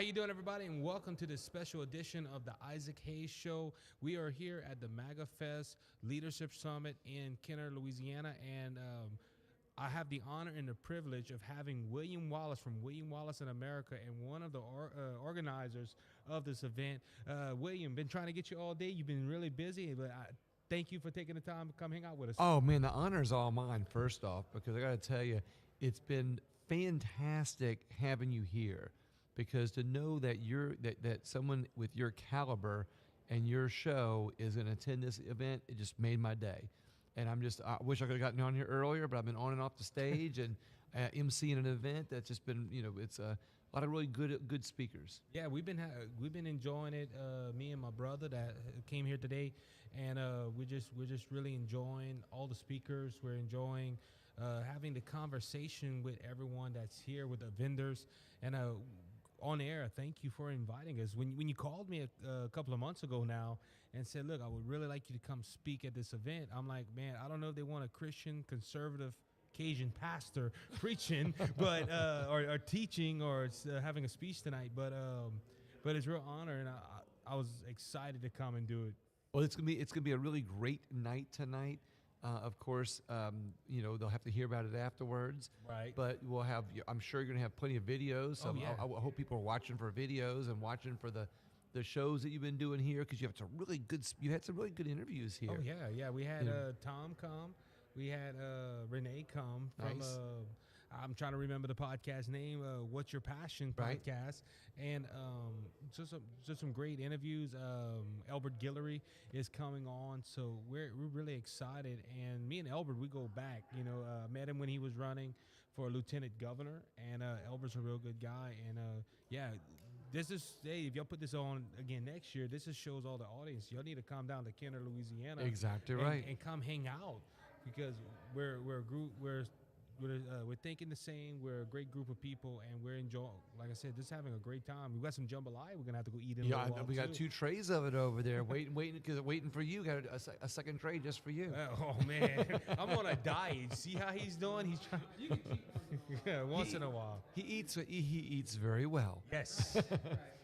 you doing, everybody? And welcome to this special edition of the Isaac Hayes Show. We are here at the MAGA Fest Leadership Summit in Kenner, Louisiana, and I have the honor and the privilege of having William Wallis from William Wallis in America and one of the organizers of this event. William, been trying to get you all day. You've been really busy, but thank you for taking the time to come hang out with us. Oh, man, the honor is all mine, first off, because I got to tell you, it's been fantastic having you here, because to know that that someone with your caliber and your show is going to attend this event, it just made my day. And I wish I could have gotten on here earlier, but I've been on and off the stage and emceeing an event that's just been, it's a lot of really good speakers. Yeah, we've been enjoying it. Me and my brother that came here today, and we're just really enjoying all the speakers. We're enjoying having the conversation with everyone that's here, with the vendors, and on air. Thank you for inviting us. When you called me a couple of months ago now and said, look, I would really like you to come speak at this event, I'm like, man, I don't know if they want a Christian conservative Cajun pastor preaching, but or teaching, or having a speech tonight, but it's a real honor, and I was excited to come and do it. Well, it's gonna be a really great night tonight. Of course, they'll have to hear about it afterwards. Right. But I'm sure you're going to have plenty of videos. So yeah. I hope people are watching for videos and watching for the shows that you've been doing here, because you had some really good interviews here. Oh, yeah. We had Tom come. We had Rene come from, Nice. I'm trying to remember the podcast name, What's Your Passion podcast. And just some great interviews. Albert Guillory is coming on, so we're really excited. And me and Albert, we go back. Met him when he was running for lieutenant governor, and Albert's a real good guy. And if y'all put this on again next year, this just shows all the audience, y'all need to come down to Kenner, Louisiana. Exactly right. And come hang out, because we're a group, we're thinking the same. We're a great group of people, and we're enjoying, like I said, just having a great time. We've got some jambalaya we're gonna have to go eat in a little while, we got 2 trays of it over there, waiting for you. Got a second tray just for you. Oh man, I'm on a diet. See how he's doing? He's trying once in a while. He eats very well. Yes.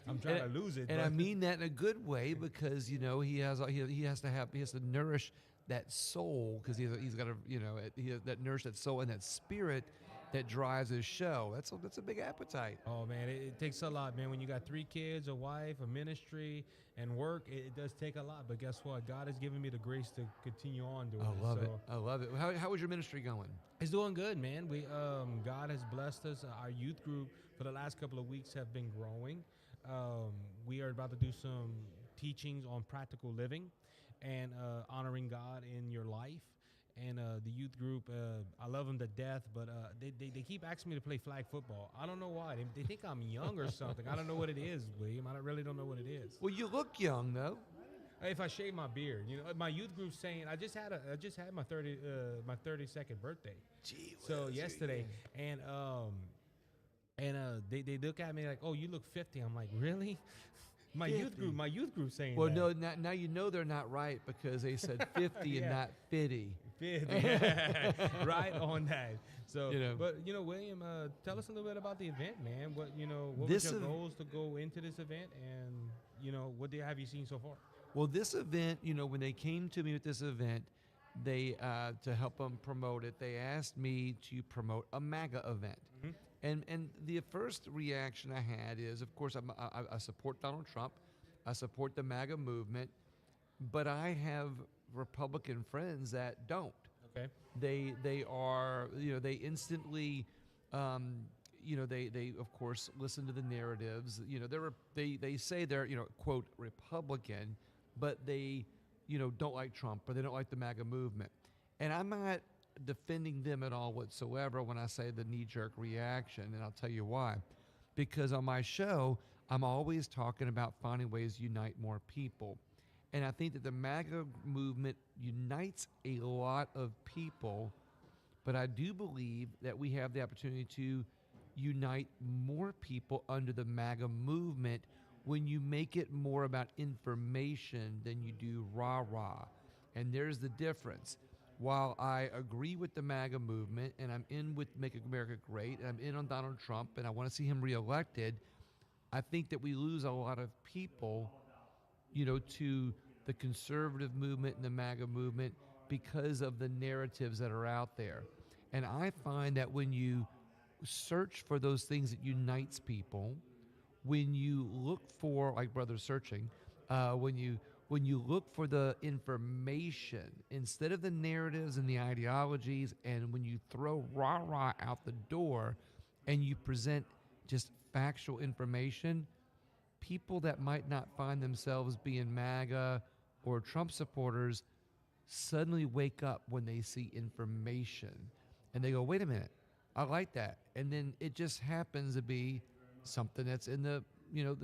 I'm trying to lose it. And I mean that in a good way, because he has to nourish that soul, because he's got to nourish that soul and that spirit that drives his show. That's a big appetite. Oh man, it takes a lot, man. When you got 3 kids, a wife, a ministry, and work, it does take a lot. But guess what? God has given me the grace to continue on doing it. I love it. How is your ministry going? It's doing good, man. We God has blessed us. Our youth group for the last couple of weeks have been growing. We are about to do some teachings on practical living and honoring God in your life. And the youth group, I love them to death, but they keep asking me to play flag football. I don't know why. They think I'm young or something. I don't know what it is, William. I really don't know what it is. Well, you look young, though. If I shave my beard, my youth group's saying I just had my 32nd birthday. Gee whiz, so yesterday, and they look at me like, oh, you look 50. I'm like, really? My youth group saying that. Well, no, now they're not right, because they said 50 and not 50. 50. Right on that. So, but William, tell us a little bit about the event, man. What was your goals to go into this event, and what have you seen so far? Well, this event, when they came to me with this event, they to help them promote it, they asked me to promote a MAGA event. Mm-hmm. And the first reaction I had is, of course, I support Donald Trump, I support the MAGA movement, but I have Republican friends that don't. Okay. They are, they instantly, they of course listen to the narratives. They say they're, quote, Republican, but they, don't like Trump, or they don't like the MAGA movement. And I'm not defending them at all whatsoever when I say the knee-jerk reaction, and I'll tell you why. Because on my show, I'm always talking about finding ways to unite more people. And I think that the MAGA movement unites a lot of people, but I do believe that we have the opportunity to unite more people under the MAGA movement when you make it more about information than you do rah-rah. And there's the difference. While I agree with the MAGA movement, and I'm in with Make America Great, and I'm in on Donald Trump, and I want to see him reelected, I think that we lose a lot of people, to the conservative movement and the MAGA movement because of the narratives that are out there. And I find that when you search for those things that unites people, when you look for, like Brothers Searching, when you look for the information instead of the narratives and the ideologies, and when you throw rah-rah out the door and you present just factual information, people that might not find themselves being MAGA or Trump supporters suddenly wake up when they see information and they go, wait a minute, I like that. And then it just happens to be something that's in the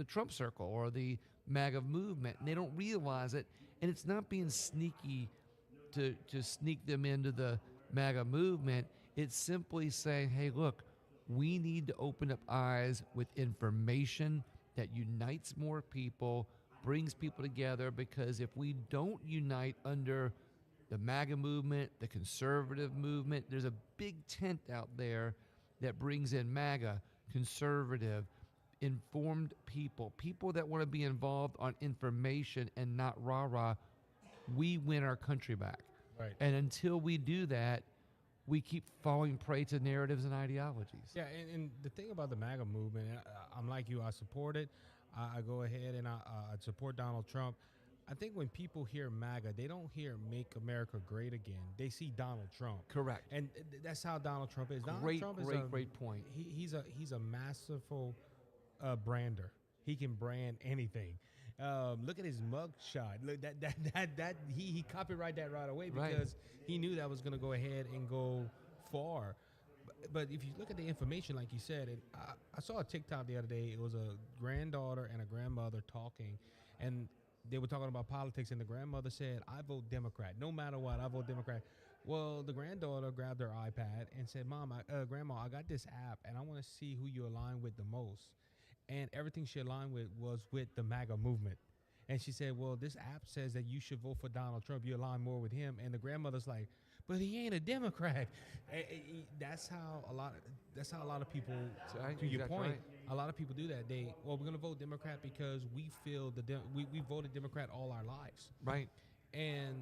Trump circle or the MAGA movement, and they don't realize it. And it's not being sneaky to sneak them into the MAGA movement. It's simply saying, hey, look, we need to open up eyes with information that unites more people, brings people together, because if we don't unite under the MAGA movement, the conservative movement, there's a big tent out there that brings in MAGA, conservative, informed people that want to be involved on information and not rah-rah. We win our country back. Right. And until we do that, we keep falling prey to narratives and ideologies. Yeah, and the thing about the MAGA movement, I'm like you, I support it. I go ahead and I support Donald Trump. I think when people hear MAGA, they don't hear Make America Great Again. They see Donald Trump. Correct. And that's how Donald Trump is. Great point. He's a masterful brander. He can brand anything. Look at his mug shot. Look, that he copyrighted that right away because he knew that was going to go ahead and go far. But if you look at the information, like you said, and I saw a TikTok the other day. It was a granddaughter and a grandmother talking, and they were talking about politics, and the grandmother said, I vote Democrat. No matter what, I vote Democrat. Well, the granddaughter grabbed her iPad and said, Grandma, I got this app, and I want to see who you align with the most. And everything she aligned with was with the MAGA movement. And she said, well, this app says that you should vote for Donald Trump. You align more with him. And the grandmother's like, but he ain't a Democrat. That's how a lot of people, to your point, a lot of people do that. We're going to vote Democrat because we feel we voted Democrat all our lives. Right. And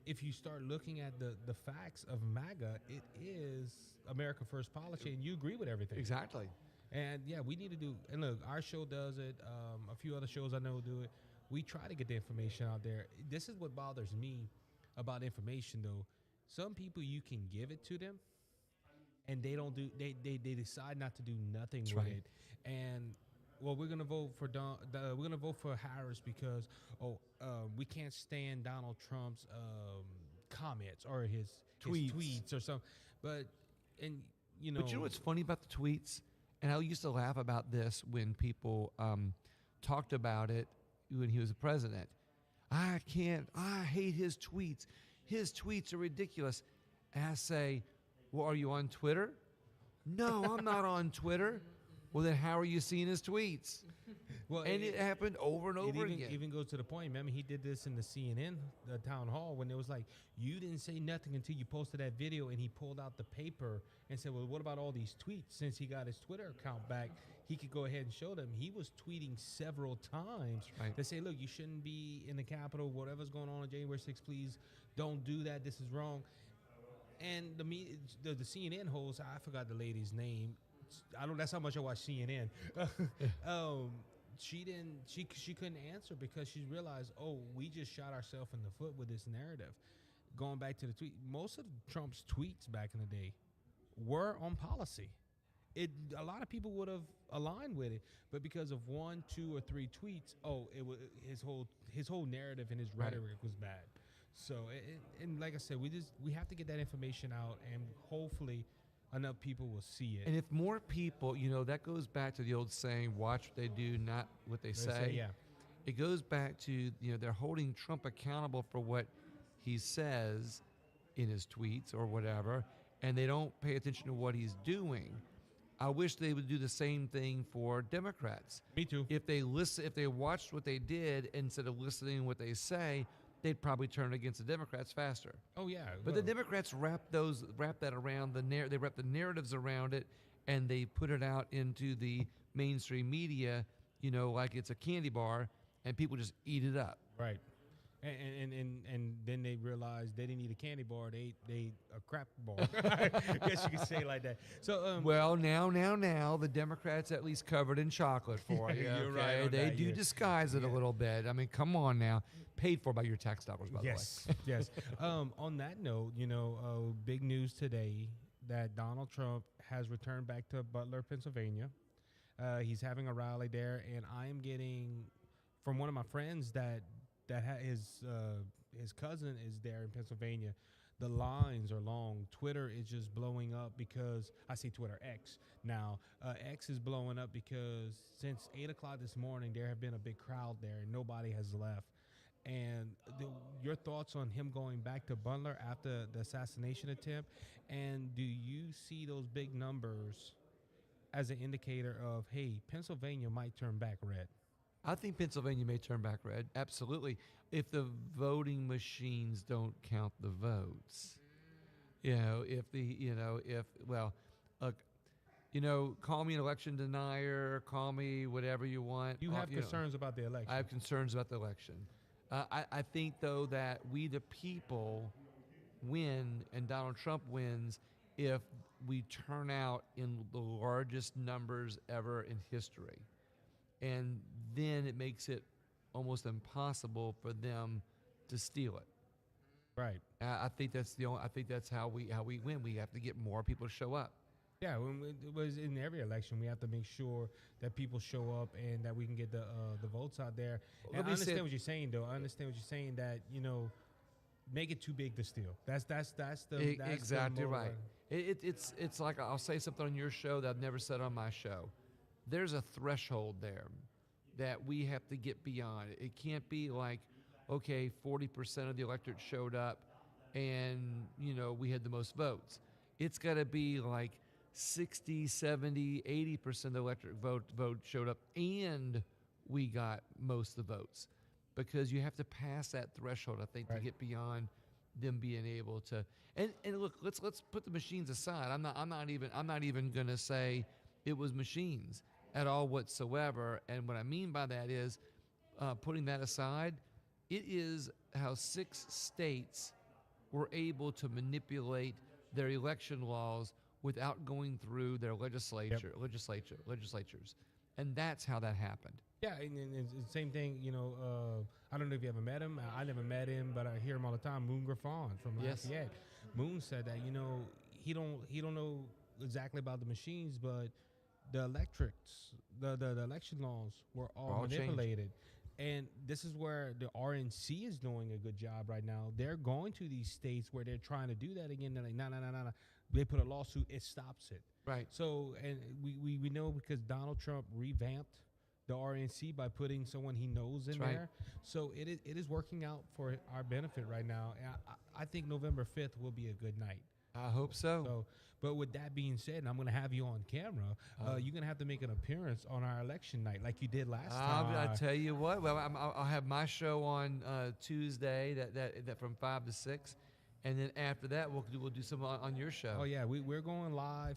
if you start looking at the facts of MAGA, it is America First policy, and you agree with everything. Exactly. And yeah, we need to do, and look, our show does it. A few other shows I know do it. We try to get the information out there. This is what bothers me about information, though. Some people, you can give it to them, and they don't do. They decide not to do nothing with it. And well, we're gonna vote for we're gonna vote for Harris because we can't stand Donald Trump's comments or his tweets or something. But you know what's funny about the tweets? And I used to laugh about this when people talked about it when he was the president. I hate his tweets. His tweets are ridiculous. And I say, well, are you on Twitter? No, I'm not on Twitter. Well, then how are you seeing his tweets? Well, and it happened over and over again. It even goes to the point, remember, he did this in the CNN town hall when it was like, you didn't say nothing until you posted that video, and he pulled out the paper and said, well, what about all these tweets? Since he got his Twitter account back, he could go ahead and show them. He was tweeting several times to say, look, you shouldn't be in the Capitol. Whatever's going on January 6th, please don't do that. This is wrong. And the CNN host, I forgot the lady's name. That's how much I watch CNN. She couldn't answer because she realized, we just shot ourselves in the foot with this narrative. Going back to the tweet, most of Trump's tweets back in the day were on policy. A lot of people would have aligned with it, but because of 1, 2, or 3 tweets, it was his whole narrative and his rhetoric was bad. So, and like I said, we have to get that information out, and hopefully enough people will see it. And if more people, that goes back to the old saying, watch what they do, not what they say. Yeah. It goes back to, they're holding Trump accountable for what he says in his tweets or whatever, and they don't pay attention to what he's doing. I wish they would do the same thing for Democrats. Me too. If they watched what they did instead of listening to what they say, they'd probably turn against the Democrats faster. Oh yeah, but the Democrats wrap that around they wrap the narratives around it, and they put it out into the mainstream media, like it's a candy bar, and people just eat it up. Right. And then they realized they didn't eat a candy bar. They ate a crap bar. I guess you could say it like that. So Well, now the Democrats at least covered in chocolate for you. You're okay? right on They that, do yeah. disguise it a little bit. I mean, come on now. Paid for by your tax dollars, by yes, the way. yes. On that note, big news today that Donald Trump has returned back to Butler, Pennsylvania. He's having a rally there, and I am getting from one of my friends that his cousin is there in Pennsylvania. The lines are long. Twitter is just blowing up because I say Twitter X now. X is blowing up because since 8 o'clock this morning, there have been a big crowd there and nobody has left. And your thoughts on him going back to Butler after the assassination attempt? And do you see those big numbers as an indicator of, hey, Pennsylvania might turn back red? I think Pennsylvania may turn back red. Absolutely. If the voting machines don't count the votes. Call me an election denier, call me whatever you want. You have concerns about the election. I have concerns about the election. I think, though, that we the people win and Donald Trump wins if we turn out in the largest numbers ever in history. And then it makes it almost impossible for them to steal it. Right. I think that's how we win. We have to get more people to show up. Yeah, it was in every election. We have to make sure that people show up and that we can get the votes out there. And I understand what you're saying, though. I understand what you're saying, that make it too big to steal. That's exactly the right. It's like I'll say something on your show that I've never said on my show. There's a threshold there that we have to get beyond. It can't be like, okay, 40% of the electorate showed up and, we had the most votes. It's got to be like 60, 70, 80% of the electorate vote showed up and we got most of the votes, because you have to pass that threshold, I think, to get beyond them being able to. And look, let's put the machines aside. I'm not even going to say it was machines at all whatsoever. And what I mean by that is, putting that aside, it is how 6 states were able to manipulate their election laws without going through their legislatures. And that's how that happened. Yeah, and it's the same thing, I don't know if you ever met him. I never met him, but I hear him all the time. Moon Griffon from Lafayette. Moon said that, he don't know exactly about the machines, but the electorates, the election laws were all manipulated. Changed. And this is where the RNC is doing a good job right now. They're going to these states where they're trying to do that again. They're like, no. They put a lawsuit, it stops it. Right. So, and we know because Donald Trump revamped the RNC by putting someone he knows in there. So it is working out for our benefit right now. And I think November 5th will be a good night. I hope so. But with that being said, and I'm going to have you on camera, you're going to have to make an appearance on our election night like you did last time. I tell you what, well, I'll have my show on Tuesday, that from 5 to 6. And then after that, we'll do some on your show. Oh, yeah, we're going live.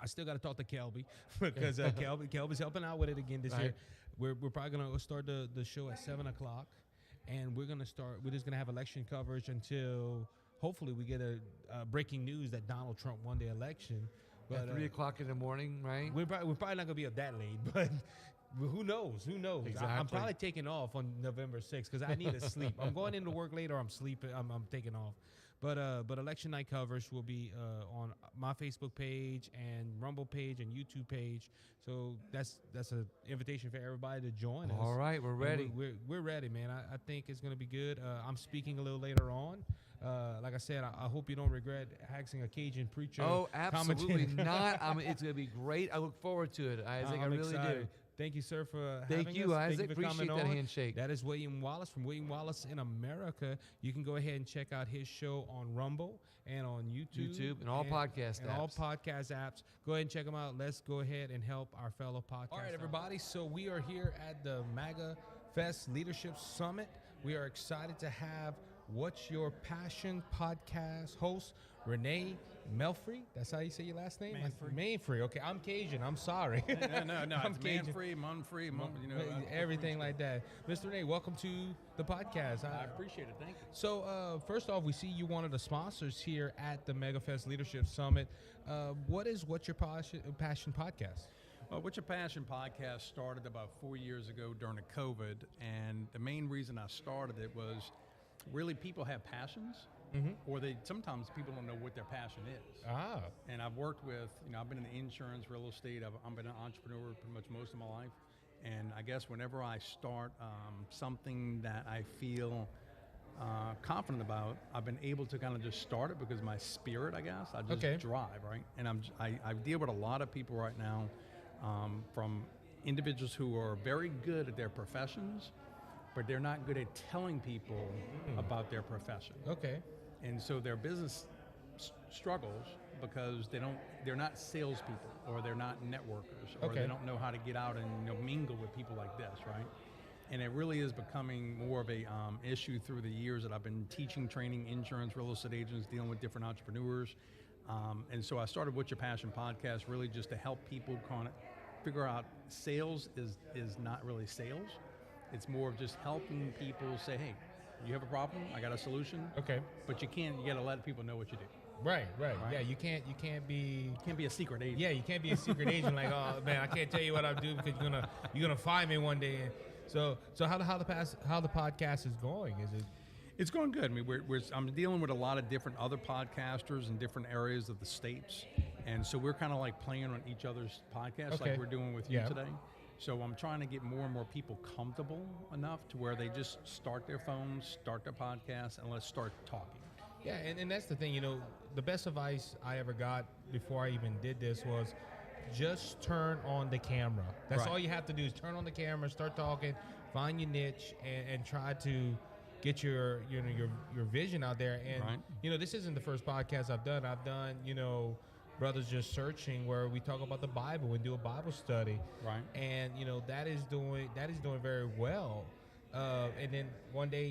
I still got to talk to Kelby because Kelby's helping out with it again this year. We're probably going to start the show at 7 o'clock, and we're just going to have election coverage until hopefully we get a breaking news that Donald Trump won the election. But at 3 o'clock in the morning, right? We're probably not going to be up that late, but who knows? Exactly. I'm probably taking off on November 6th because I need to sleep. I'm going into work later. I'm sleeping. I'm taking off. But election night coverage will be on my Facebook page and Rumble page and YouTube page. So that's an invitation for everybody to join us. All right, we're ready. We're ready, man. I think it's going to be good. I'm speaking a little later on. Like I said, I hope you don't regret asking a Cajun preacher. Oh, absolutely not. It's going to be great. I look forward to it, Isaac. I really do. Thank you, sir, for having us. Thank you, Isaac. Appreciate that handshake. That is William Wallis from William Wallis in America. You can go ahead and check out his show on Rumble and on YouTube and all podcast apps. All podcast apps. Go ahead and check them out. Let's go ahead and help our fellow podcasters. All right, everybody. So we are here at the MAGA Fest Leadership Summit. We are excited to have What's Your Passion podcast host, Rene Manfre. That's how you say your last name? Manfre. Okay, I'm Cajun. I'm sorry. No, I'm it's Cajun. Manfre, everything like that. Mr. Rene, welcome to the podcast. I appreciate it. Thank you. So, first off, we see you one of the sponsors here at the MAGA Fest Leadership Summit. What's Your Passion podcast? What's Your Passion podcast started about 4 years ago during the COVID, and the main reason I started it was really people have passions, or sometimes people don't know what their passion is. And I've worked with, I've been in the insurance, real estate. I've been an entrepreneur pretty much most of my life, and I guess whenever I start something that I feel confident about, I've been able to kind of just start it because my spirit, I guess, I just drive, right? And I deal with a lot of people right now, from individuals who are very good at their professions, but they're not good at telling people about their profession. Okay. And so their business struggles because they're not salespeople, or they're not networkers, or they don't know how to get out and mingle with people like this, right? And it really is becoming more of a issue through the years that I've been teaching, training insurance, real estate agents, dealing with different entrepreneurs. And so I started What's Your Passion podcast really just to help people kind of figure out sales is not really sales. It's more of just helping people say, hey, you have a problem, I got a solution. Okay. But you got to let people know what you do. Right. Yeah, you can't be a secret agent. Yeah, you can't be a secret agent like, oh man, I can't tell you what I do because you're gonna find me one day. So how the podcast is going? It's going good. I mean, I'm dealing with a lot of different other podcasters in different areas of the states, and so we're kind of like playing on each other's podcasts, like we're doing with you today. So I'm trying to get more and more people comfortable enough to where they just start their phones, start their podcast, and let's start talking. Yeah, and that's the thing. The best advice I ever got before I even did this was just turn on the camera. That's all you have to do is turn on the camera, start talking, find your niche, and try to get your vision out there. And this isn't the first podcast I've done. I've done Brothers Just Searching, where we talk about the Bible and do a Bible study. Right. And that is doing very well. And then one day,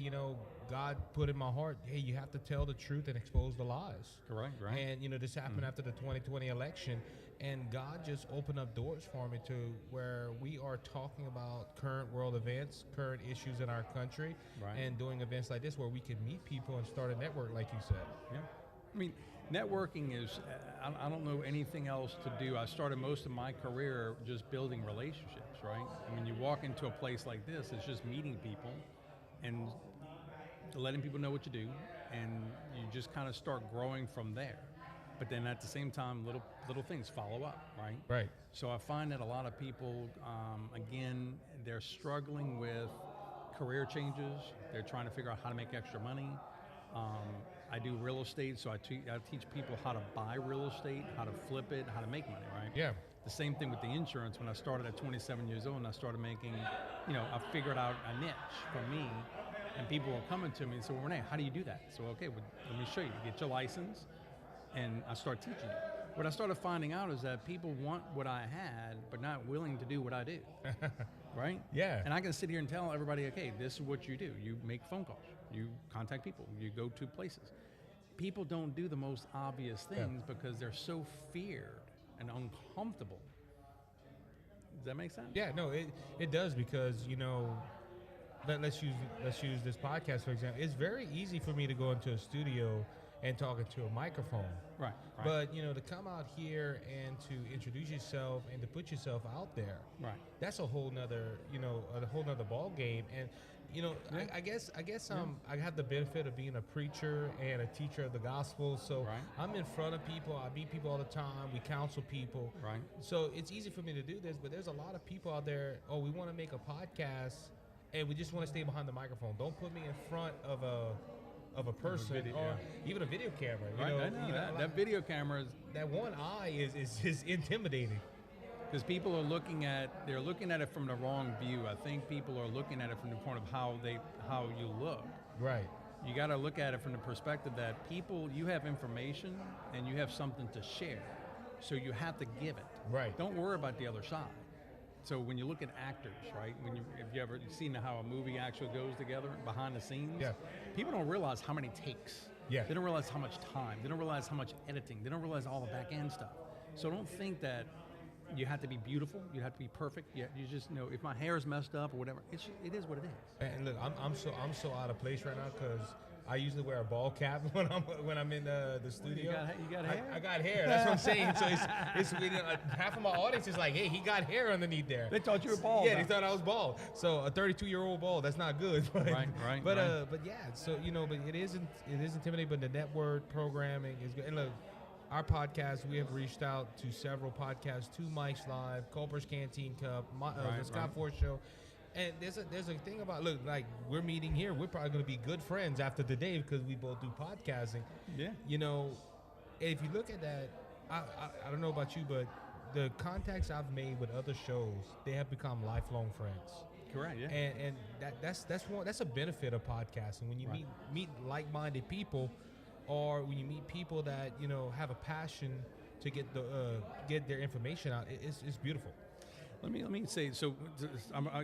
God put in my heart, hey, you have to tell the truth and expose the lies. Correct. Right. And this happened after the 2020 election, and God just opened up doors for me to where we are talking about current world events, current issues in our country, and doing events like this where we can meet people and start a network, like you said. Yeah. I mean, networking is, I don't know anything else to do. I started most of my career just building relationships, right? I mean, you walk into a place like this, it's just meeting people and letting people know what you do, and you just kind of start growing from there. But then at the same time, little things follow up, right? Right. So I find that a lot of people, again, they're struggling with career changes. They're trying to figure out how to make extra money. I do real estate, so I teach people how to buy real estate, how to flip it, how to make money, right? Yeah. The same thing with the insurance. When I started at 27 years old and I started making, I figured out a niche for me, and people were coming to me and said, well, Rene, how do you do that? So, okay, well, let me show you. Get your license, and I start teaching you. What I started finding out is that people want what I had, but not willing to do what I do, right? Yeah. And I can sit here and tell everybody, okay, this is what you do. You make phone calls. You contact people. You go to places. People don't do the most obvious things because they're so feared and uncomfortable. Does that make sense? Yeah, no, it does, because let's use this podcast for example. It's very easy for me to go into a studio and talk into a microphone. Right. But to come out here and to introduce yourself and to put yourself out there. Right. That's a whole nother ball game. And I guess I have the benefit of being a preacher and a teacher of the gospel. So I'm in front of people. I meet people all the time. We counsel people. Right. So it's easy for me to do this, but there's a lot of people out there, we want to make a podcast and we just want to stay behind the microphone. Don't put me in front of a person or even a video camera. That video camera is, that one eye is intimidating. Because people are looking at it from the wrong view. I think people are looking at it from the point of how you look. Right. You got to look at it from the perspective that you have information and you have something to share, so you have to give it. Right. Don't worry about the other side. So when you look at actors, right? If you ever seen how a movie actually goes together behind the scenes, Yeah. people don't realize how many takes. Yeah. They don't realize how much time. They don't realize how much editing. They don't realize all the back end stuff. So don't think that you have to be beautiful. You have to be perfect. You just know if my hair is messed up or whatever, it is what it is. And look, I'm so out of place right now because I usually wear a ball cap when I'm in the studio. You got hair? I got hair. That's what I'm saying. So it's half of my audience is like, hey, he got hair underneath there. They thought you were bald. Yeah, they thought I was bald. So a 32-year-old bald, that's not good. But, Right. But yeah. So but it is intimidating. But the network programming is good. And look, our podcast, we have reached out to several podcasts, to Mike's Live, Culper's Canteen Cup, the Scott Ford Show. And there's a thing about, look, like we're meeting here. We're probably going to be good friends after today because we both do podcasting. Yeah. If you look at that, I don't know about you, but the contacts I've made with other shows, they have become lifelong friends. Correct. Yeah. And that's a benefit of podcasting when you meet like-minded people, or when you meet people that have a passion to get their information out. It's beautiful. Let me say, so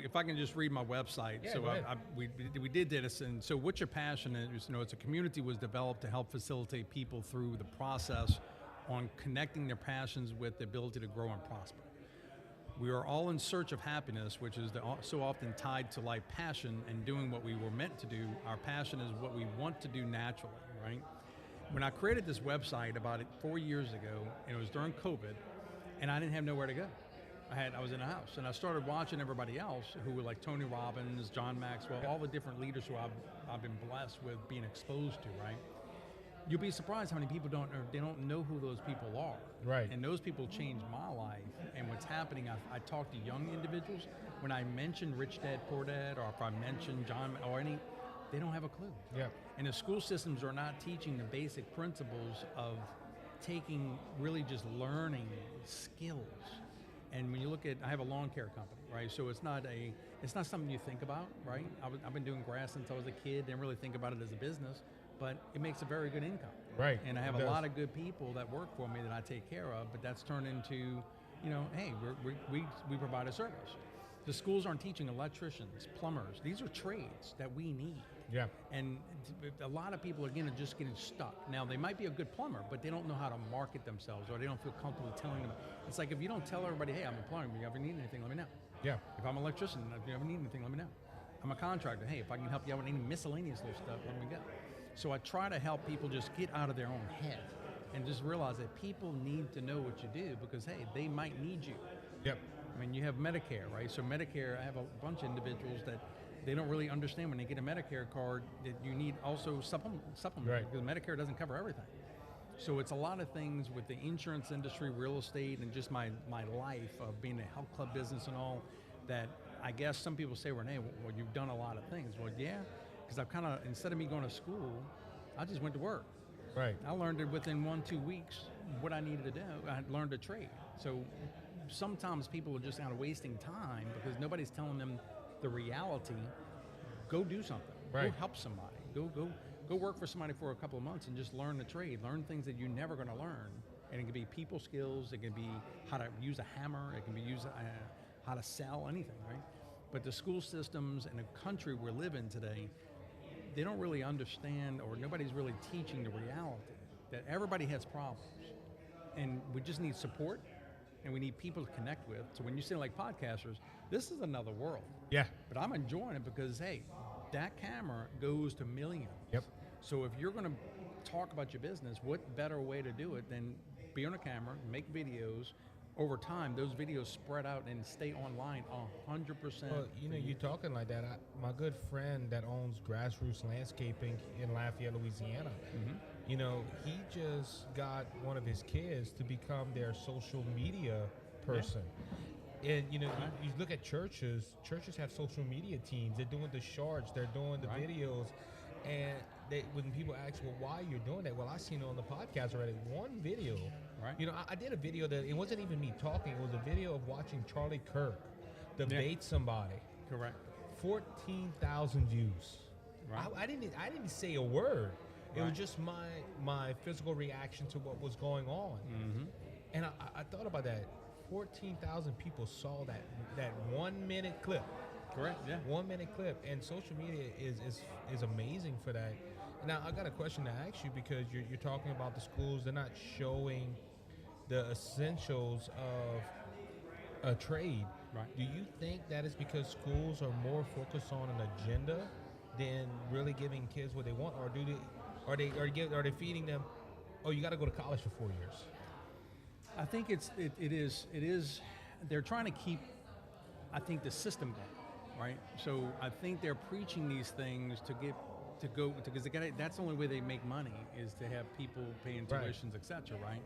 if I can just read my website. Yeah, so go ahead. we did this, and so what your passion is, it's a community was developed to help facilitate people through the process on connecting their passions with the ability to grow and prosper. We are all in search of happiness, which is so often tied to life passion and doing what we were meant to do. Our passion is what we want to do naturally, right? When I created this website about 4 years ago, and it was during COVID, and I didn't have nowhere to go. I was in a house, and I started watching everybody else who were like Tony Robbins, John Maxwell, all the different leaders who I've been blessed with being exposed to, right? You'll be surprised how many people don't know who those people are. Right. And those people changed my life. And what's happening, I talk to young individuals, when I mention Rich Dad, Poor Dad, or if I mention John or they don't have a clue. Yeah. And the school systems are not teaching the basic principles of really just learning skills. And when you look at, I have a lawn care company, right? So it's not something you think about, right? I've been doing grass since I was a kid, didn't really think about it as a business, but it makes a very good income. Right. And I have a lot of good people that work for me that I take care of, but that's turned into, hey, we provide a service. The schools aren't teaching electricians, plumbers. These are trades that we need. Yeah. And a lot of people, again, are just getting stuck. Now, they might be a good plumber, but they don't know how to market themselves, or they don't feel comfortable telling them. It's like if you don't tell everybody, hey, I'm a plumber, if you ever need anything, let me know. Yeah. If I'm an electrician, if you ever need anything, let me know. I'm a contractor. Hey, if I can help you out with any miscellaneous little stuff, let me go. So I try to help people just get out of their own head and just realize that people need to know what you do because, hey, they might need you. Yep. I mean, you have Medicare, right? So Medicare, I have a bunch of individuals that they don't really understand when they get a Medicare card that you need also supplements Right. because Medicare doesn't cover everything. So it's a lot of things with the insurance industry, real estate, and just my life of being a health club business and all that. I guess some people say, Rene, well, you've done a lot of things. Well, yeah, because I've kind of, instead of me going to school, I just went to work. Right. I learned it within 1-2 weeks what I needed to do. I learned a trade. So sometimes people are just kind of wasting time because nobody's telling them the reality. Go do something. Right. Go help somebody. Go work for somebody for a couple of months and just learn the trade. Learn things that you're never going to learn. And it can be people skills. It can be how to use a hammer. It can be how to sell anything, right? But the school systems and the country we're living today, they don't really understand, or nobody's really teaching the reality that everybody has problems. And we just need support, and we need people to connect with. So when you say like podcasters, this is another world. Yeah. But I'm enjoying it because, hey, that camera goes to millions. Yep. So if you're going to talk about your business, what better way to do it than be on a camera, make videos. Over time, those videos spread out and stay online 100%. Well, you're talking like that. My good friend that owns Grassroots Landscaping in Lafayette, Louisiana, he just got one of his kids to become their social media person. Yeah. And, you look at churches have social media teams. They're doing the shorts, they're doing the videos. And when people ask, well, why you're doing that? Well, I seen it on the podcast already. One video. Right. I did a video that it wasn't even me talking. It was a video of watching Charlie Kirk debate somebody. Correct. 14,000 views. Right. I didn't say a word. It was just my physical reaction to what was going on. Mm-hmm. And I thought about that. 14,000 people saw that 1 minute clip. Correct. Yeah. 1 minute clip, and social media is amazing for that. Now I got a question to ask you, because you're talking about the schools, they're not showing the essentials of a trade. Right. Do you think that is because schools are more focused on an agenda than really giving kids what they want, or are they feeding them, oh, you got to go to college for 4 years? I think it is. They're trying to keep, I think, the system going, right? So I think they're preaching these things because that's the only way they make money, is to have people paying tuitions, et cetera, right?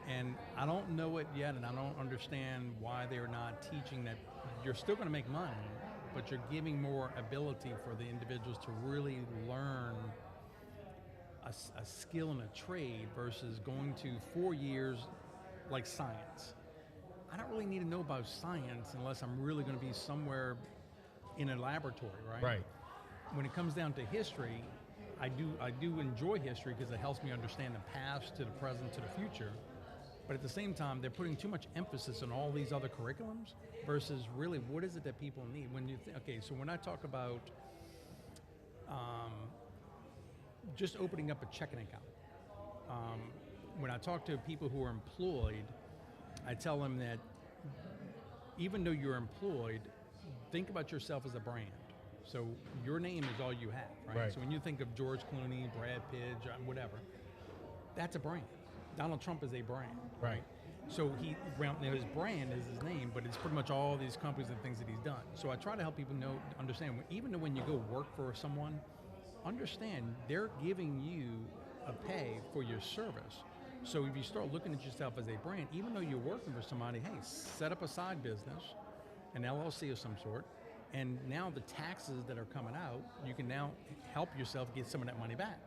And I don't know it yet, and I don't understand why they're not teaching that you're still going to make money, but you're giving more ability for the individuals to really learn a skill and a trade versus going to 4 years like science. I don't really need to know about science unless I'm really going to be somewhere in a laboratory, right? Right. When it comes down to history, I do enjoy history because it helps me understand the past to the present to the future. But at the same time, they're putting too much emphasis on all these other curriculums versus really what is it that people need. When you so when I talk about just opening up a checking account, when I talk to people who are employed, I tell them that even though you're employed, think about yourself as a brand. So your name is all you have, right? So when you think of George Clooney, Brad Pitt, whatever, that's a brand. Donald Trump is a brand, Right. So his brand is his name, but it's pretty much all these companies and things that he's done. So I try to help people understand, even though when you go work for someone, understand they're giving you a pay for your service. So if you start looking at yourself as a brand, even though you're working for somebody, hey, set up a side business, an LLC of some sort, and now the taxes that are coming out, you can now help yourself get some of that money back,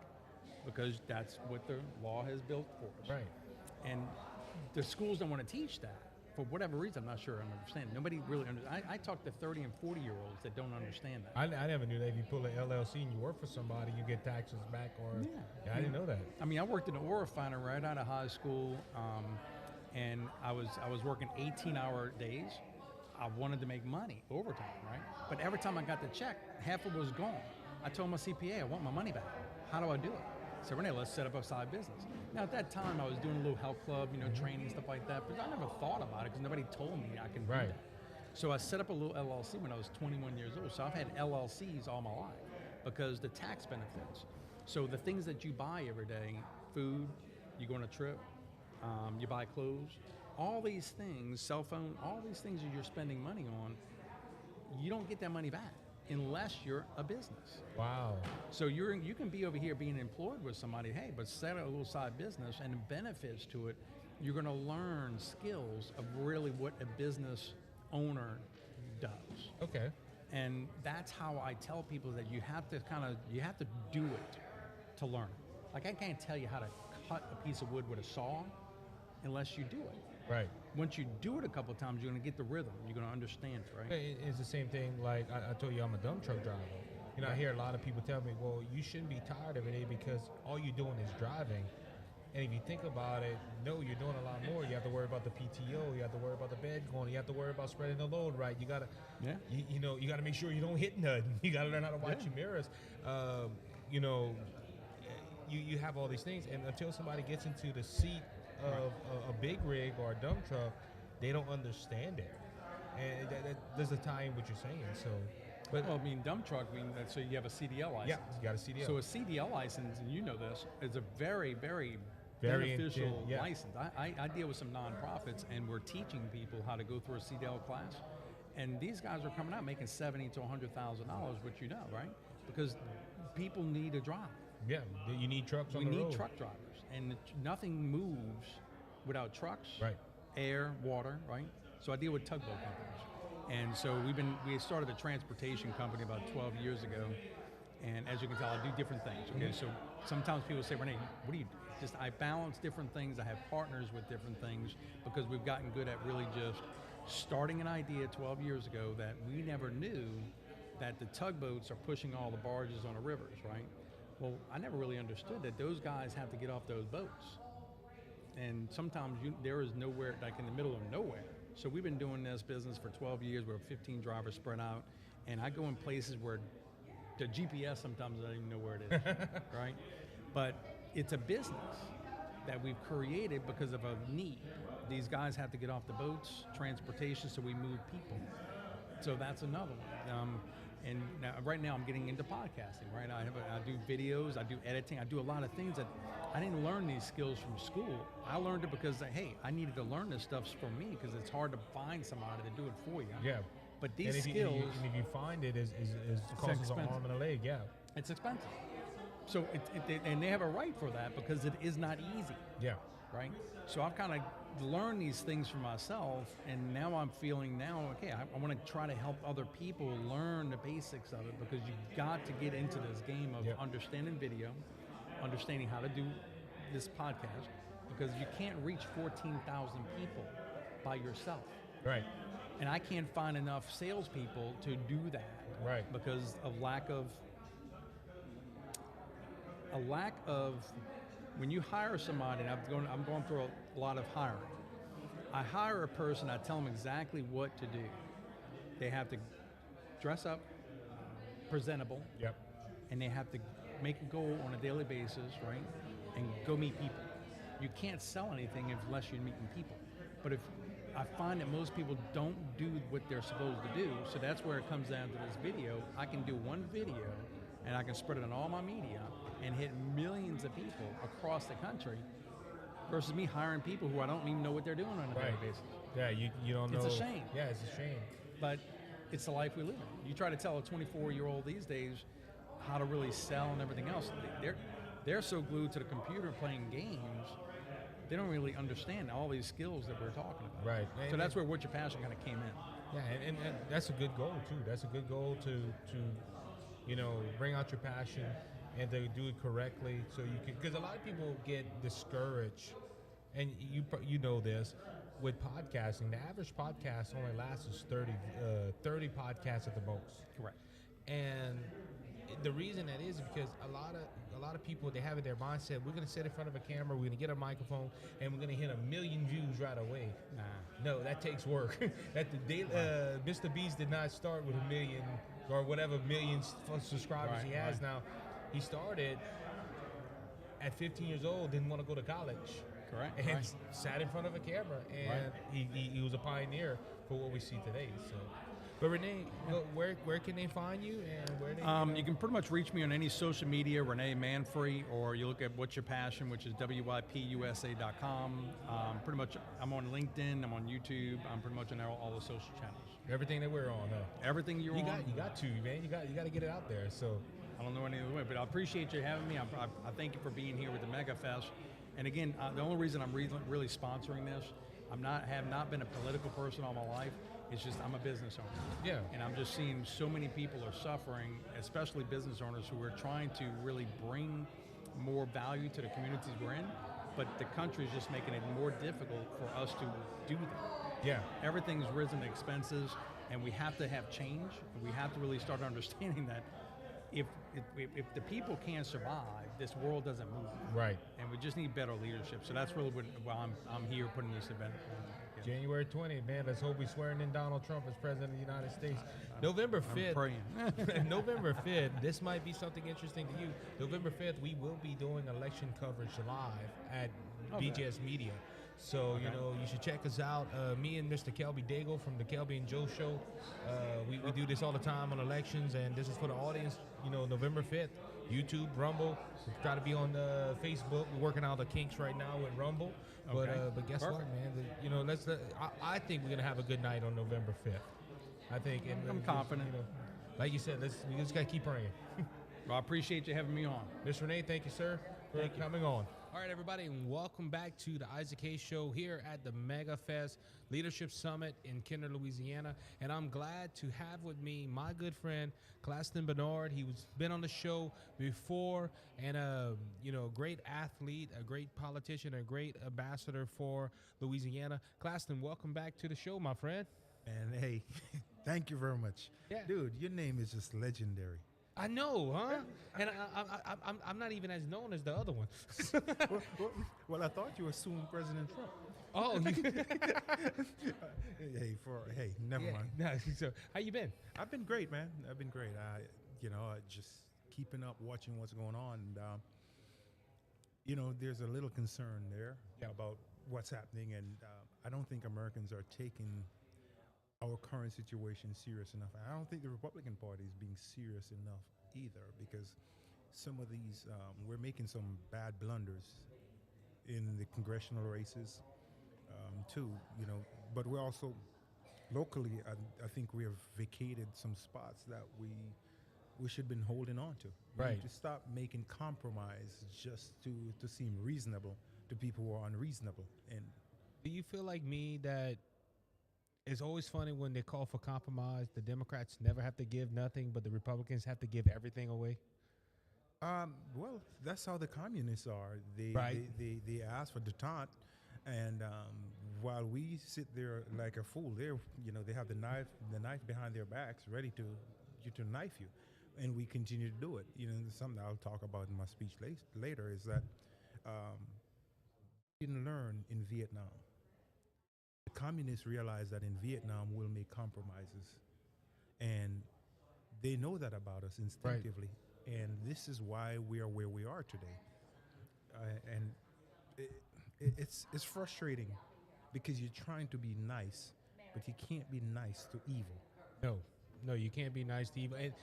because that's what the law has built for us. Right. And the schools don't want to teach that. For whatever reason, I'm not sure I understand. Nobody really understands. I talk to 30 and 40-year-olds that don't understand that. I never knew that if you pull an LLC and you work for somebody, you get taxes back, or I didn't know that. I mean, I worked in an oil refinery right out of high school, and I was working 18-hour days. I wanted to make money, overtime, right? But every time I got the check, half of it was gone. I told my CPA, I want my money back. How do I do it? I said, Rene, let's set up a side business. Now, at that time, I was doing a little health club, training, stuff like that, but I never thought about it because nobody told me I can do that. So I set up a little LLC when I was 21 years old. So I've had LLCs all my life because the tax benefits. So the things that you buy every day, food, you go on a trip, you buy clothes, all these things, cell phone, all these things that you're spending money on, you don't get that money back unless you're a business. Wow. So you can be over here being employed with somebody, hey, but set a little side business, and the benefits to it, you're going to learn skills of really what a business owner does. Okay. And that's how I tell people that you have to do it to learn. Like, I can't tell you how to cut a piece of wood with a saw unless you do it. Right. Once you do it a couple of times, you're going to get the rhythm. You're going to understand it, right? It's the same thing, like I told you, I'm a dump truck driver. I hear a lot of people tell me, well, you shouldn't be tired every day because all you're doing is driving. And if you think about it, no, you're doing a lot more. You have to worry about the PTO. You have to worry about the bed going. You have to worry about spreading the load right. You gotta, you gotta make sure you don't hit nothing. You gotta learn how to watch your mirrors. You have all these things, and until somebody gets into the seat of a big rig or a dump truck, they don't understand it. And there's a tie in what you're saying. So, but well, I mean, dump truck, so you have a CDL license. Yeah, you got a CDL. So a CDL license, and you know this, is a very, very beneficial license. I deal with some nonprofits, and we're teaching people how to go through a CDL class. And these guys are coming out making $70,000 to $100,000, which you know, right? Because people need a drive. Yeah, you need trucks on the road. We need truck drivers, and nothing moves without trucks, right? Air, water, right? So I deal with tugboat companies, and so we started a transportation company about 12 years ago, and as you can tell, I do different things. Okay, so sometimes people say, Rene, what do you do? Just I balance different things. I have partners with different things because we've gotten good at really just starting an idea 12 years ago that we never knew that the tugboats are pushing all the barges on the rivers, right? Well, I never really understood that those guys have to get off those boats. And sometimes there is nowhere, like in the middle of nowhere, So we've been doing this business for 12 years. We're 15 drivers spread out, and I go in places where the GPS sometimes I don't even know where it is, right? But it's a business that we've created because of a need. These guys have to get off the boats, transportation, so we move people. So that's another one. And now, right now I'm getting into podcasting, right? I do videos, I do editing, I do a lot of things that I didn't learn these skills from school. I learned it because, hey, I needed to learn this stuff for me because it's hard to find somebody to do it for you. Yeah. But these and skills... and if you find it, it costs an arm and a leg, yeah. It's expensive. So and they have a right for that because it is not easy. Yeah. Right? So I've kind of learned these things for myself, and now I'm feeling okay, I want to try to help other people learn the basics of it, because you've got to get into this game of understanding video, understanding how to do this podcast, because you can't reach 14,000 people by yourself. Right. And I can't find enough salespeople to do that. Right. Because of lack of when you hire somebody, and I'm going through a lot of hiring. I hire a person, I tell them exactly what to do. They have to dress up, presentable, yep, and they have to make a goal on a daily basis, right? And go meet people. You can't sell anything unless you're meeting people. But if I find that most people don't do what they're supposed to do, so that's where it comes down to this video. I can do one video, and I can spread it on all my media and hit millions of people across the country, versus me hiring people who I don't even know what they're doing on a daily basis. Yeah, you don't know. It's a shame. Yeah, it's a shame. But it's the life we live in. You try to tell a 24-year-old these days how to really sell and everything else. They're so glued to the computer playing games, they don't really understand all these skills that we're talking about. Right. So that's where What's Your Passion kind of came in. Yeah, and that's a good goal too. That's a good goal to bring out your passion and to do it correctly, so you can, because a lot of people get discouraged, and you know this, with podcasting. The average podcast only lasts 30 podcasts at the most. Correct. And the reason that is because a lot of people, they have in their mindset, we're going to sit in front of a camera, we're going to get a microphone, and we're going to hit 1 million views right away. Nah. No, that takes work. Mr. Beast did not start with 1 million or whatever millions subscribers he has now. He started at 15 years old, didn't want to go to college. Correct. And sat in front of a camera, and he was a pioneer for what we see today. So, but Rene, where can they find you, and where they? You can pretty much reach me on any social media, Rene Manfre, or you look at What's Your Passion, which is WYPUSA.com. Pretty much, I'm on LinkedIn, I'm on YouTube, I'm pretty much on all the social channels. Everything that we're on, huh? Everything you're on. You got to, man. You got to get it out there. So. I don't know any other way, but I appreciate you having me. I thank you for being here with the MAGA Fest. And again, the only reason I'm really sponsoring this, have not been a political person all my life. It's just I'm a business owner. Yeah. And I'm just seeing so many people are suffering, especially business owners who are trying to really bring more value to the communities we're in, but the country is just making it more difficult for us to do that. Yeah. Everything's risen in expenses, and we have to have change. And we have to really start understanding that if the people can't survive, this world doesn't move. Right. And we just need better leadership. So that's really why I'm here putting this event on. January 20th, man. Let's hope we're swearing in Donald Trump as president of the United States. November 5th. I'm praying. November 5th. This might be something interesting to you. November 5th, we will be doing election coverage live at BJS Media. So, you should check us out. Me and Mr. Kelby Daigle from the Kelby and Joe Show. We do this all the time on elections, and this is for the audience, November 5th. YouTube, Rumble. We try to be on Facebook. We're working out the kinks right now with Rumble. Okay. But guess what, man? I think we're going to have a good night on November 5th. I think. And I'm confident. Like you said, we just got to keep praying. Well, I appreciate you having me on. Mr. Rene, thank you, sir, for coming on. All right, everybody, and welcome back to the Isaac Hayes Show here at the MAGA Fest Leadership Summit in Kinder, Louisiana. And I'm glad to have with me my good friend, Clayston Bernard. He's been on the show before, and a great athlete, a great politician, a great ambassador for Louisiana. Clayston, welcome back to the show, my friend. And hey, thank you very much. Yeah. Dude, your name is just legendary. I know, huh? And I'm not even as known as the other one. Well, I thought you assumed President Trump. Oh, Hey, never mind. No, so how you been? I've been great, man. I've been great. Just keeping up, watching what's going on. And, there's a little concern there about what's happening, and I don't think Americans are taking our current situation serious enough. I don't think the Republican Party is being serious enough either, because some of these, we're making some bad blunders in the congressional races too, but we're also locally, I think we have vacated some spots that we should have been holding on to. We Right. need to stop making compromise just to seem reasonable to people who are unreasonable. And Do you feel like me that it's always funny when they call for compromise? The Democrats never have to give nothing, but the Republicans have to give everything away. well, that's how the communists are. Right. They ask for detente, and while we sit there like a fool, they have the knife behind their backs, ready to knife you, and we continue to do it. Something I'll talk about in my speech later is that we didn't learn in Vietnam. The communists realized that in Vietnam we'll make compromises, and they know that about us instinctively. And this is why we are where we are today. And it's frustrating because you're trying to be nice, but you can't be nice to evil. No, you can't be nice to evil. And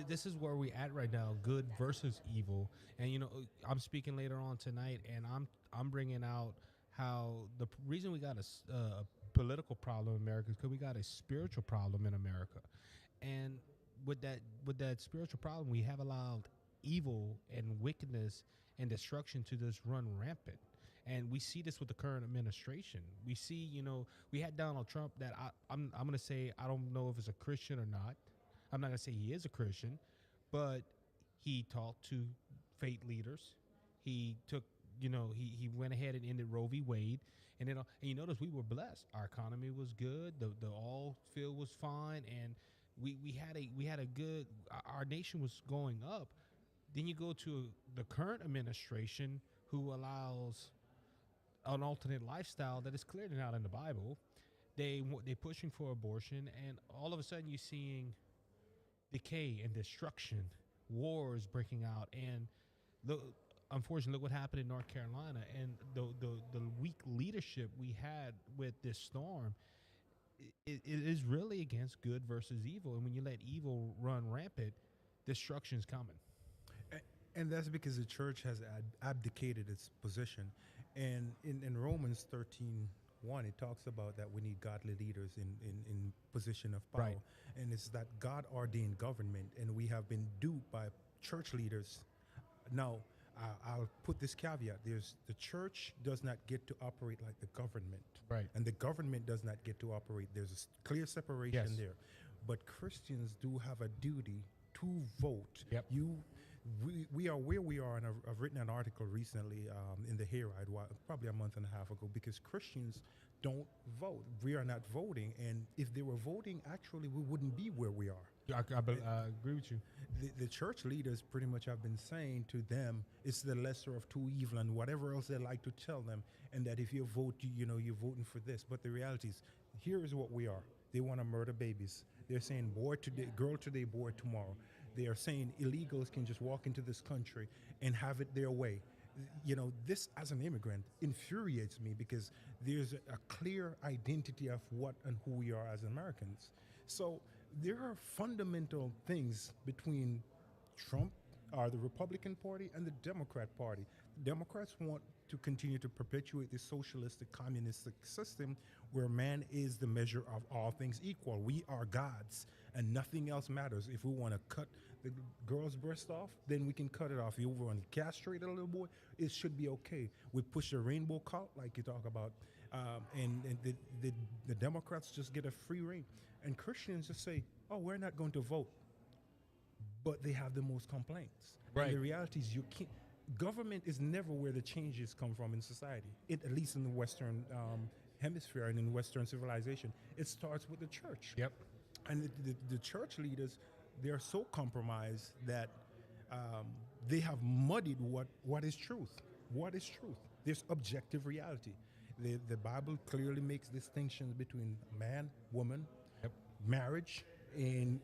this is where we at right now: good versus evil. And I'm speaking later on tonight, and I'm bringing out how the reason we got a political problem in America is because we got a spiritual problem in America. And with that spiritual problem, we have allowed evil and wickedness and destruction to just run rampant. And we see this with the current administration. We see, we had Donald Trump that I'm going to say, I don't know if it's a Christian or not. I'm not going to say he is a Christian, but he talked to faith leaders. He took, he went ahead and ended Roe v. Wade. And you notice we were blessed. Our economy was good. The oil field was fine. And we had a good, our nation was going up. Then you go to the current administration who allows an alternate lifestyle that is clearly not in the Bible. They're pushing for abortion, and all of a sudden you're seeing decay and destruction, wars breaking out, and unfortunately, look what happened in North Carolina, and the weak leadership we had with this storm. It is really against good versus evil, and when you let evil run rampant, destruction's coming. And that's because the church has abdicated its position. And in Romans 13:1, it talks about that we need godly leaders in position of power. Right. And it's that God-ordained government, and we have been duped by church leaders. Now, I'll put this caveat. The church does not get to operate like the government. Right. And the government does not get to operate. There's a clear separation Yes. there. But Christians do have a duty to vote. Yep. We are where we are, and I've written an article recently in the Hayride, probably a month and a half ago, because Christians don't vote. We are not voting, and if they were voting, actually, we wouldn't be where we are. I agree with you. The church leaders pretty much have been saying to them, it's the lesser of two evil, and whatever else they like to tell them, and that if you vote, you're voting for this. But the reality is, here is what we are. They want to murder babies. They're saying boy today, girl today, boy tomorrow. They are saying illegals can just walk into this country and have it their way. This as an immigrant infuriates me because there's a clear identity of what and who we are as Americans. So there are fundamental things between Trump, or the Republican Party, and the Democrat Party. Democrats want to continue to perpetuate this socialistic, communistic system where man is the measure of all things equal. We are gods, and nothing else matters. If we want to cut the girl's breast off, then we can cut it off. If you want to castrate a little boy, it should be okay. We push the rainbow cult, like you talk about, and the Democrats just get a free reign. And Christians just say, oh, we're not going to vote. But they have the most complaints. Right. And the reality is, you can't. Government is never where the changes come from in society. At least in the Western hemisphere and in Western civilization, it starts with the church. Yep. And the church leaders they are so compromised that um, they have muddied what is truth. What is truth? There's objective reality. The Bible clearly makes distinctions between man, woman, Yep. marriage, and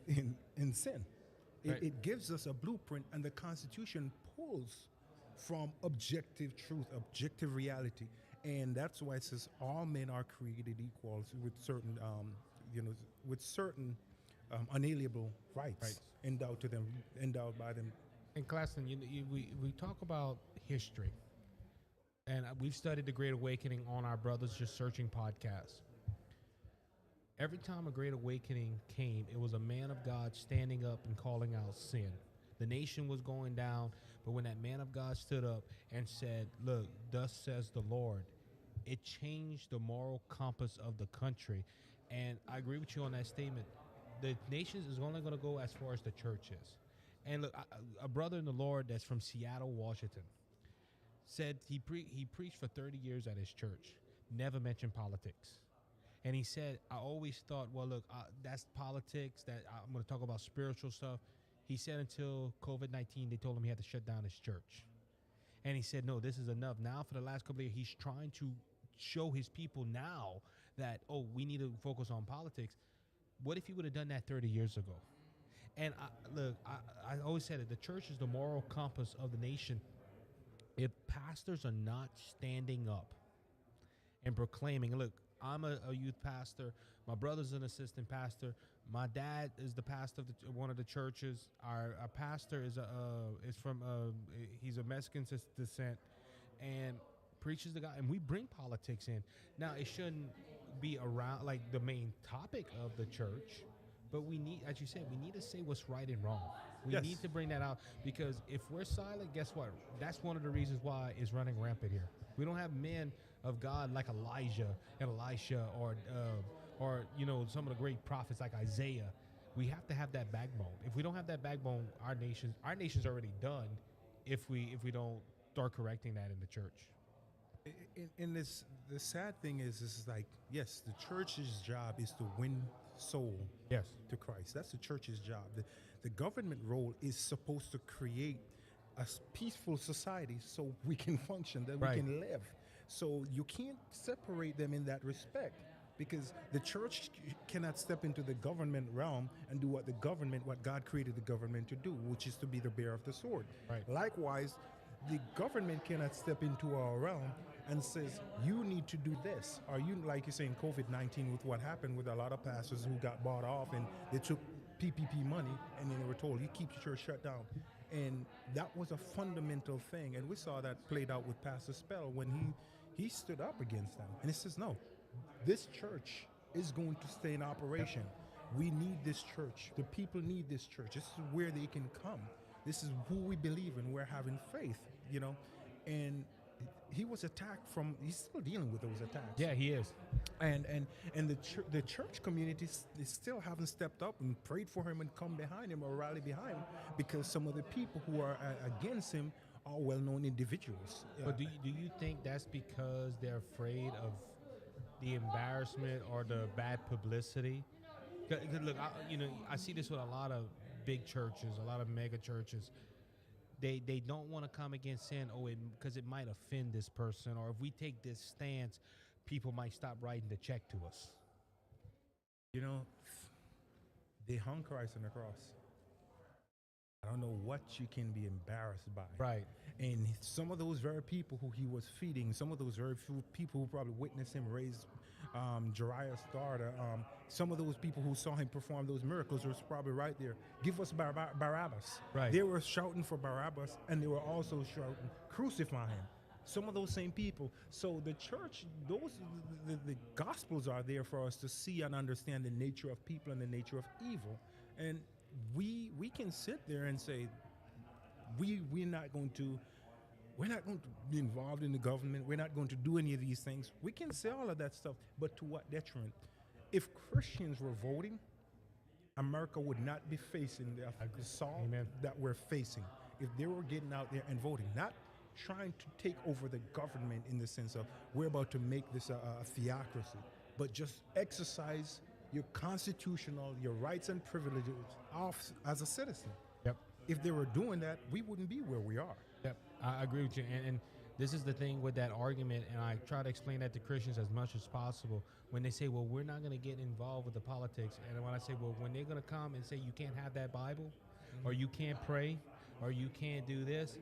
sin. Right. It gives us a blueprint, and the Constitution pulls from objective truth, objective reality, and that's why it says all men are created equal with certain, with certain unalienable rights Right. endowed by them. And Clayston, we talk about history, and we've studied the Great Awakening on our Brothers Just Searching podcast. Every time a Great Awakening came, it was a man of God standing up and calling out sin. The nation was going down, but when that man of God stood up and said, "Look, thus says the Lord," it changed the moral compass of the country. And I agree with you on that statement. The nation is only going to go as far as the church is. And look, a brother in the Lord that's from Seattle, Washington, said he preached for 30 years at his church, never mentioned politics. And he said, I always thought, well, look, that's politics, that I'm going to talk about spiritual stuff. He said until COVID-19, they told him he had to shut down his church. And he said, no, this is enough. Now, for the last couple of years, he's trying to show his people now that, oh, we need to focus on politics. What if he would have done that 30 years ago? And I always said it, the church is the moral compass of the nation. If pastors are not standing up and proclaiming, look, I'm a youth pastor. My brother's an assistant pastor. My dad is the pastor of one of the churches. Our pastor is from he's of Mexican descent and preaches the God. And we bring politics in. Now, it shouldn't be around like the main topic of the church, but we need, as you said, we need to say what's right and wrong. We Yes. need to bring that out, because if we're silent, guess what? That's one of the reasons why it's running rampant here. We don't have men of God like Elijah and Elisha, or some of the great prophets like Isaiah. We have to have that backbone. If we don't have that backbone, our nation's already done. If we don't start correcting that in the church. In this, the sad thing is like, yes, the church's job is to win soul Yes. to Christ. That's the church's job. The government role is supposed to create a peaceful society so we can function, that Right. we can live. So you can't separate them in that respect, because the church cannot step into the government realm and do what God created the government to do, which is to be the bearer of the sword. Right. Likewise, the government cannot step into our realm and says, you need to do this. Or you, like you say in COVID-19, with what happened with a lot of pastors who got bought off and they took PPP money, and then they were told, you keep your church shut down. And that was a fundamental thing. And we saw that played out with Pastor Spell when he stood up against them. And he says, no, this church is going to stay in operation. We need this church. The people need this church. This is where they can come. This is who we believe in. We're having faith, And he was attacked he's still dealing with those attacks. Yeah, he is. And the church community still haven't stepped up and prayed for him and come behind him or rally behind him, because some of the people who are against him are well-known individuals. But do you think that's because they're afraid of the embarrassment or the bad publicity? 'Cause look, I see this with a lot of big churches, a lot of mega churches. They don't want to come against sin, because it might offend this person, or if we take this stance, people might stop writing the check to us. They hung Christ on the cross. I don't know what you can be embarrassed by. Right. And some of those very people who he was feeding, some of those very few people who probably witnessed him raise Jariah's daughter, some of those people who saw him perform those miracles was probably right there. Give us Barabbas. Right. They were shouting for Barabbas, and they were also shouting, crucify him. Some of those same people. So the church, the gospels are there for us to see and understand the nature of people and the nature of evil. And we can sit there and say, we're not going to be involved in the government. We're not going to do any of these things. We can say all of that stuff, but to what detriment? If Christians were voting, America would not be facing the assault Amen. that we're facing. If they were getting out there and voting, not trying to take over the government in the sense of we're about to make this a theocracy, but just exercise your constitutional, your rights and privileges off as a citizen. Yep. If they were doing that, we wouldn't be where we are. Yep, I agree with you. And this is the thing with that argument, and I try to explain that to Christians as much as possible. When they say, well, we're not going to get involved with the politics, and when I say, well, when they're going to come and say you can't have that Bible, or you can't pray, or you can't do this,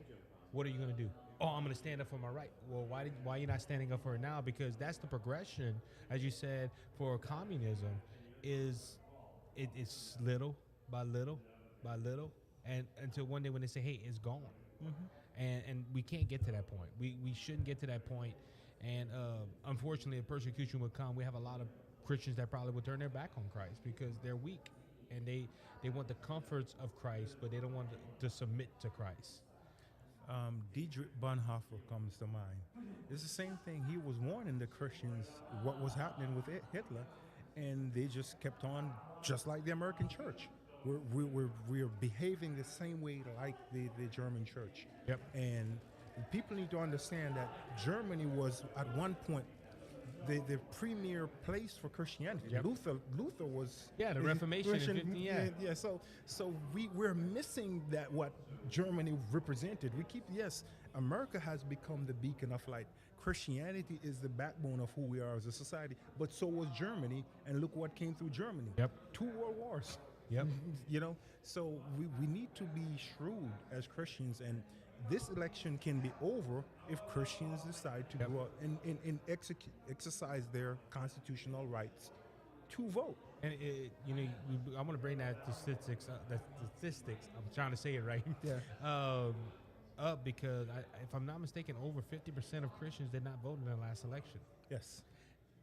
what are you going to do? Oh, I'm going to stand up for my right. Well, why are you not standing up for it now? Because that's the progression, as you said, for communism, is it's little by little by little, and until one day when they say, hey, it's gone. And we can't get to that point. We shouldn't get to that point. And unfortunately, if persecution would come, we have a lot of Christians that probably would turn their back on Christ because they're weak. And they want the comforts of Christ, but they don't want to submit to Christ. Dietrich Bonhoeffer comes to mind. It's the same thing. He was warning the Christians what was happening with Hitler, and they just kept on, just like the American church. We're behaving the same way like the German church. Yep. And people need to understand that Germany was at one point the premier place for Christianity. Yep. Luther was the Reformation in 50, yeah. So we're missing that what Germany represented. America has become the beacon of light. Christianity is the backbone of who we are as a society, but so was Germany, and look what came through Germany. Yep. 2 world wars. Yep. So we need to be shrewd as Christians, and this election can be over if Christians decide to go out and exercise their constitutional rights to vote. And I want to bring that statistics. I'm trying to say it right. Yeah. Up because if I'm not mistaken, over 50% of Christians did not vote in the last election. Yes.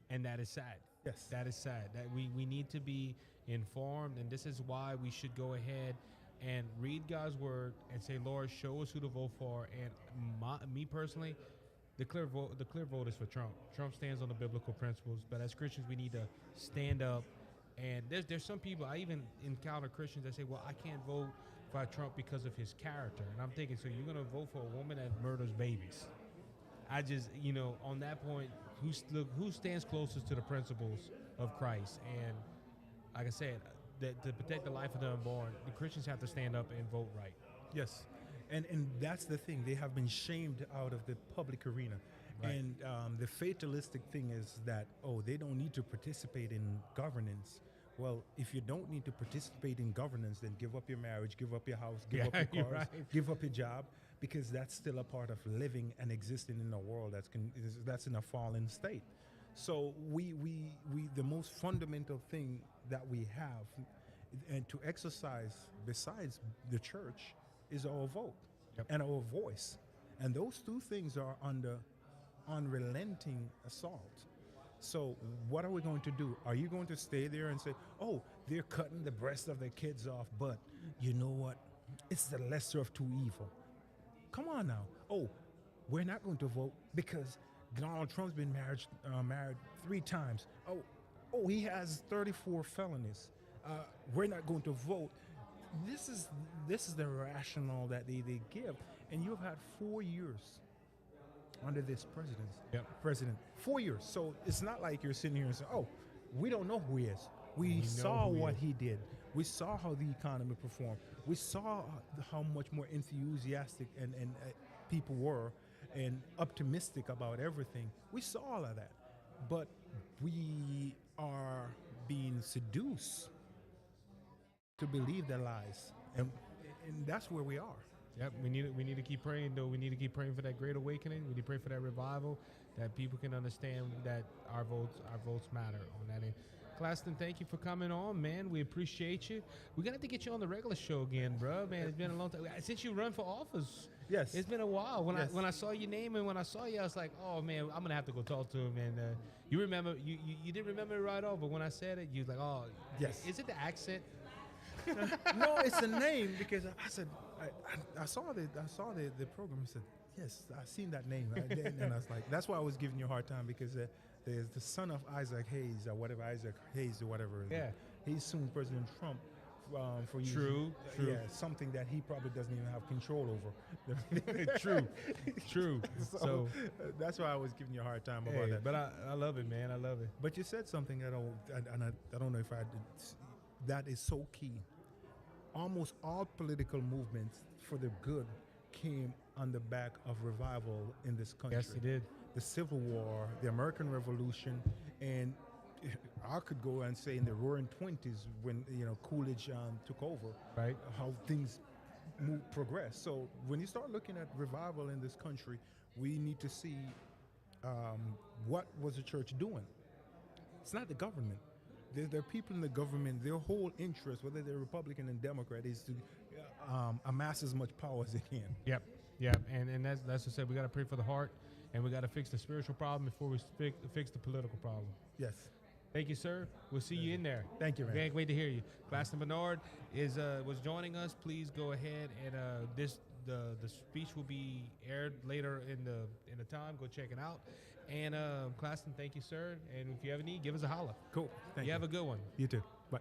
And that is sad. Yes. That is sad. That we need to be informed, and this is why we should go ahead and read God's word and say, Lord, show us who to vote for. And me personally, the clear vote is for Trump. Trump stands on the biblical principles, but as Christians, we need to stand up. And there's some people, I even encounter Christians that say, well, I can't vote for Trump because of his character. And I'm thinking, so you're going to vote for a woman that murders babies? I just, on that point, who stands closest to the principles of Christ? And like I said, to protect the life of the unborn, the Christians have to stand up and vote right. Yes. And that's the thing. They have been shamed out of the public arena. Right. And the fatalistic thing is that, they don't need to participate in governance. Well, if you don't need to participate in governance, then give up your marriage, give up your house, give up your cars, give up your job, because that's still a part of living and existing in a world that's in a fallen state. So we the most fundamental thing that we have and to exercise besides the church is our vote and our voice. And those two things are under unrelenting assault. So what are we going to do? Are you going to stay there and say, they're cutting the breast of their kids off, but you know what? It's the lesser of two evil. Come on now. We're not going to vote because Donald Trump's been married 3 times. He has 34 felonies. We're not going to vote. This is the rationale that they give. And you've had 4 years under this president. 4 years. So it's not like you're sitting here and saying, we don't know who he is. We saw what he did. We saw how the economy performed. We saw how much more enthusiastic and people were and optimistic about everything. We saw all of that. But we are being seduced to believe their lies. And that's where we are. Yep, we need to keep praying, though. We need to keep praying for that great awakening. We need to pray for that revival, that people can understand that our votes matter on that end. Clayston, thank you for coming on, man. We appreciate you. We're gonna have to get you on the regular show again, bro. Man, it's been a long time since you run for office. Yes, it's been a while. When I saw your name and when I saw you, I was like, oh man, I'm gonna have to go talk to him. And you remember, you didn't remember it right off, but when I said it, you was like, oh, yes. Is it the accent? No, it's the name because I said I saw the program. I said yes, I seen that name, and I was like, that's why I was giving you a hard time because there's the son of Isaac Hayes or whatever, Isaac Hayes or whatever. Yeah, he's soon President Trump for using, True. yeah, something that he probably doesn't even have control over. True. So that's why I was giving you a hard time hey, about that. but I love it, man. I love it. But you said something that I don't know if I did, that is so key. Almost all political movements for the good came on the back of revival in this country. Yes, it did. The Civil War, the American Revolution, and I could go and say in the Roaring '20s when Coolidge took over, Right. how things progress. So when you start looking at revival in this country, we need to see what was the church doing. It's not the government. There are people in the government, their whole interest, whether they're Republican and Democrat, is to amass as much power as they can. Yep. And that's what I said. We got to pray for the heart, and we got to fix the spiritual problem before we fix the political problem. Yes. Thank you, sir. We'll see you in there. Thank you, man. Can't wait to hear you. Clayston Bernard was joining us. Please go ahead and the speech will be aired later in the time. Go check it out. And Clayston, thank you, sir. And if you have a need, give us a holler. Cool. Thank you. You have a good one. You too. Bye.